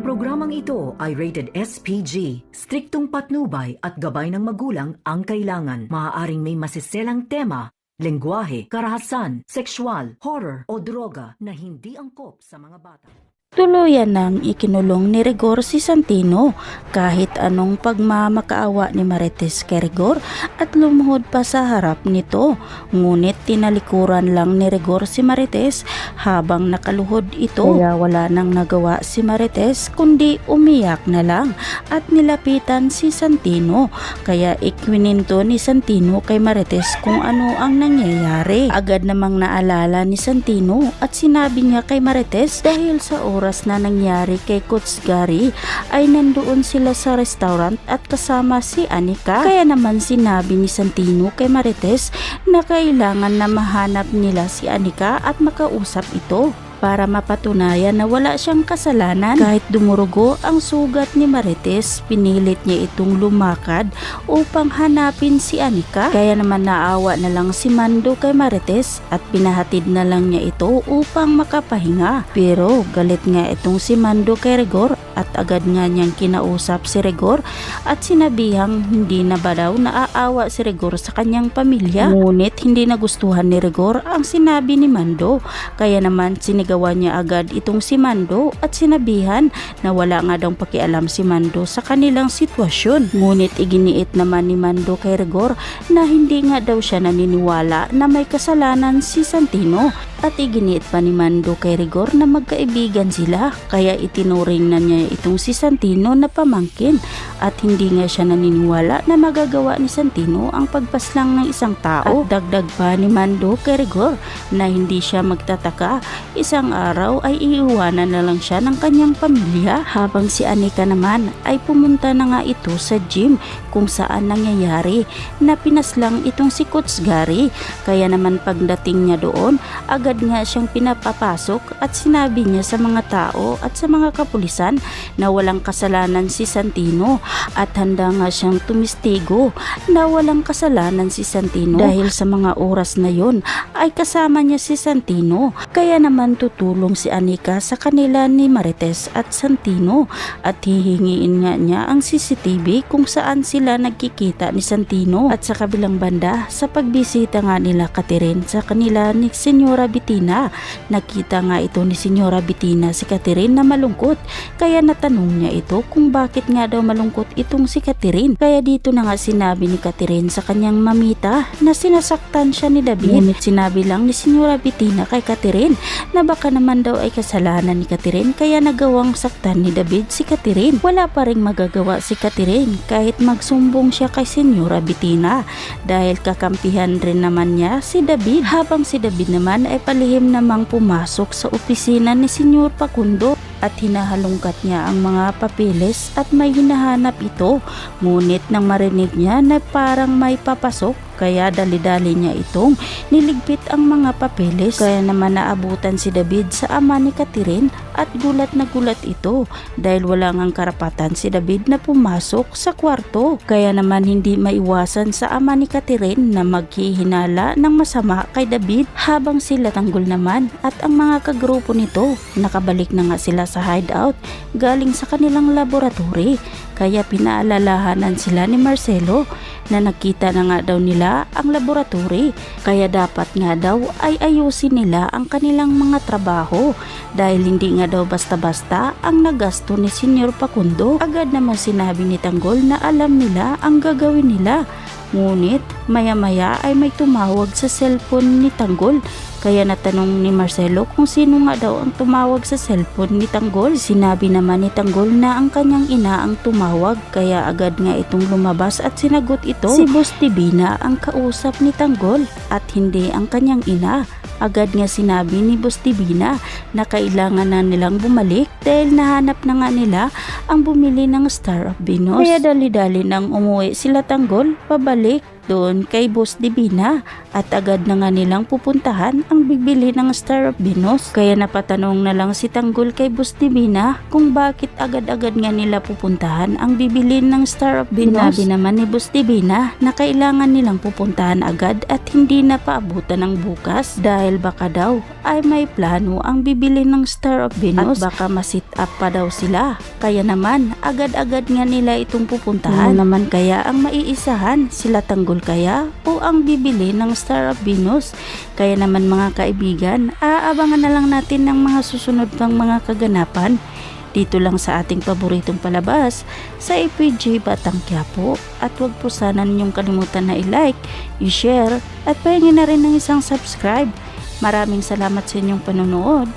programang ito ay rated SPG. Striktong patnubay at gabay ng magulang ang kailangan. Maaaring may masiselang tema, lengguwahe, karahasan, sexual, horror o droga na hindi angkop sa mga bata. Tuluyan nang ikinulong ni Rigor si Santino kahit anong pagmamakaawa ni Marites kay Rigor at lumuhod pa sa harap nito. Ngunit tinalikuran lang ni Rigor si Marites habang nakaluhod ito. Kaya wala nang nagawa si Marites kundi umiyak na lang at nilapitan si Santino. Kaya ikwininto ni Santino kay Marites kung ano ang nangyayari. Agad namang naalala ni Santino at sinabi niya kay Marites dahil sa oras na nangyari kay Coach Gary ay nandoon sila sa restaurant at kasama si Anika. Kaya naman sinabi ni Santino kay Marites na kailangan na mahanap nila si Anika at makausap ito para mapatunayan na wala siyang kasalanan. Kahit dumurugo ang sugat ni Marites, pinilit niya itong lumakad upang hanapin si Anika. Kaya naman naawa na lang si Mando kay Marites at pinahatid na lang niya ito upang makapahinga. Pero galit nga itong si Mando kay Rigor at agad nga niyang kinausap si Rigor at sinabihang hindi na ba daw naaawa si Rigor sa kanyang pamilya. Ngunit hindi nagustuhan ni Rigor ang sinabi ni Mando. Kaya naman sinigawan niya agad itong si Mando at sinabihan na wala nga daw pakialam si Mando sa kanilang sitwasyon. Ngunit iginiit naman ni Mando kay Rigor na hindi nga daw siya naniniwala na may kasalanan si Santino. At iginiit pa ni Mando kay Rigor na magkaibigan sila, kaya itinuring na niya itong si Santino na pamangkin at hindi nga siya naniniwala na magagawa ni Santino ang pagpaslang ng isang tao. At dagdag pa ni Mando kay Rigor na hindi siya magtataka, isang araw ay iiwanan na lang siya ng kanyang pamilya. Habang si Anika naman ay pumunta na nga ito sa gym kung saan nangyayari na pinaslang itong si Coach Gary. Kaya naman pagdating niya doon, agad nga siyang pinapapasok at sinabi niya sa mga tao at sa mga kapulisan na walang kasalanan si Santino at handa nga siyang tumistigo na walang kasalanan si Santino dahil sa mga oras na yon ay kasama niya si Santino. Kaya naman tutulong si Anika sa kanila ni Marites at Santino at hihingiin nga niya ang CCTV kung saan sila nagkikita ni Santino. At sa kabilang banda, sa pagbisita nga nila Catherine sa kanila ni Senyora Bettina, nakita nga ito ni Senyora Bettina si Catherine na malungkot. Kaya natanong niya ito kung bakit nga daw malungkot itong si Catherine. Kaya dito na nga sinabi ni Catherine sa kanyang mamita na sinasaktan siya ni David. Ngunit sinabi lang ni Senyora Bettina kay Catherine na baka naman daw ay kasalanan ni Catherine kaya nagawang saktan ni David si Catherine. Wala pa ring magagawa si Catherine kahit magsumbong siya kay Senyora Bettina dahil kakampihan rin naman niya si David. Habang si David naman ay palihim namang pumasok sa opisina ni Senyor Facundo at hinahalungkat niya ang mga papeles at may hinahanap ito. Ngunit nang marinig niya na parang may papasok, kaya dali-dali niya itong niligpit ang mga papeles. Kaya naman naabutan si David sa ama ni Catherine at gulat na gulat ito dahil wala ngang karapatan si David na pumasok sa kwarto. Kaya naman hindi maiwasan sa ama ni Catherine na maghihinala ng masama kay David. Habang sila Tanggol naman at ang mga kagrupo nito, nakabalik na nga sila sa hideout galing sa kanilang laboratory. Kaya pinaalalahanan sila ni Marcelo na nakita na nga daw nila ang laboratory. Kaya dapat nga daw ay ayusin nila ang kanilang mga trabaho dahil hindi nga daw basta-basta ang nagasto ni Senyor Facundo. Agad naman sinabi ni Tanggol na alam nila ang gagawin nila. Ngunit maya-maya ay may tumawag sa cellphone ni Tanggol. Kaya natanong ni Marcelo kung sino nga daw ang tumawag sa cellphone ni Tanggol. Sinabi naman ni Tanggol na ang kanyang ina ang tumawag, kaya agad nga itong lumabas at sinagot ito. Si Boss Divina ang kausap ni Tanggol at hindi ang kanyang ina. Agad nga sinabi ni Boss Divina na kailangan na nilang bumalik dahil nahanap na nga nila ang bumili ng Star of Venus. Kaya dali-dali nang umuwi sila Tanggol pabalik doon kay Boss Divina at agad na nga nilang pupuntahan ang bibili ng Star of Venus. Kaya napatanong na lang si Tanggol kay Boss Divina kung bakit agad-agad nga nila pupuntahan ang bibili ng Star of Venus. Sinabi naman ni Boss Divina na kailangan nilang pupuntahan agad at hindi na paabutan ng bukas dahil baka daw ay may plano ang bibili ng Star of Venus at baka ma-sit up pa daw sila. Kaya naman agad-agad nga nila itong pupuntahan. Ano naman kaya ang maiisahan, sila Tanggol kaya o ang bibili ng Star of Venus? Kaya naman mga kaibigan, aabangan na lang natin ng mga susunod pang mga kaganapan dito lang sa ating paboritong palabas sa FPJ Batang Quiapo. At huwag po sana ninyong kalimutan na i-like, i-share at pahingin na rin ng isang subscribe. Maraming salamat sa inyong panonood.